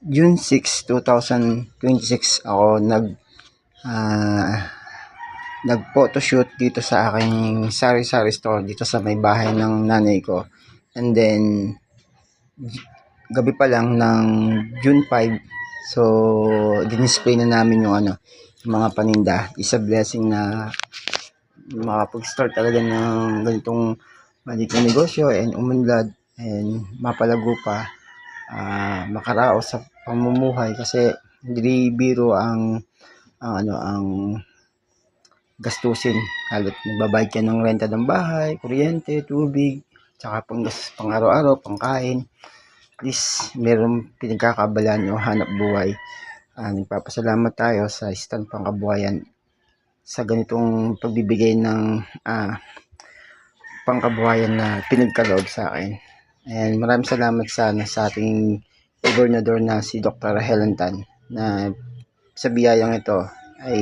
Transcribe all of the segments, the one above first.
June 6, 2026 ako nag-photoshoot dito sa aking sari-sari store dito sa may bahay ng nanay ko. And then gabi pa lang ng June 5, so dinisplay na namin yung yung mga paninda. It's a blessing na makapag-start talaga ng ganitong maliit na negosyo and umunlad and mapalago pa, makaraos sa pamumuhay, kasi hindi biro ang gastusin. Halos nagbabayad ka ng renta ng bahay, kuryente, tubig, tsaka pang araw-araw, pangkain. At least meron pinagkakabalan o hanap buhay. Nagpapasalamat tayo sa Stand Pangkabuhayan sa ganitong pagbibigay ng pangkabuhayan na pinagkaloob sa akin. And maraming salamat sana sa ating gobernador na si Dr. Helen Tan, na sa biyayang ito ay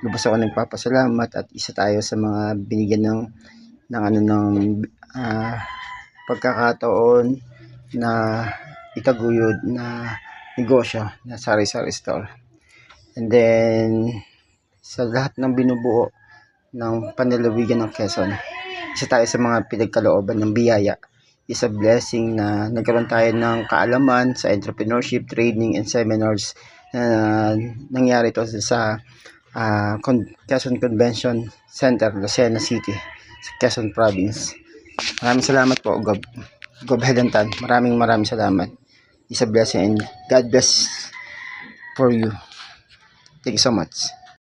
lubos ako nagpapasalamat, at isa tayo sa mga binigyan ng pagkakataon na itaguyod na negosyo na sari-sari store. And then sa lahat ng binubuo ng panlalawigan ng Quezon, isa tayo sa mga pinagkalooban ng biyaya. Is a blessing na nagkaroon tayo ng kaalaman sa entrepreneurship, training, and seminars na nangyari ito sa Quezon Convention Center, Lucena City, sa Quezon Province. Maraming salamat po, Gob Helen Tan. Maraming salamat. It's a blessing and God bless for you. Thank you so much.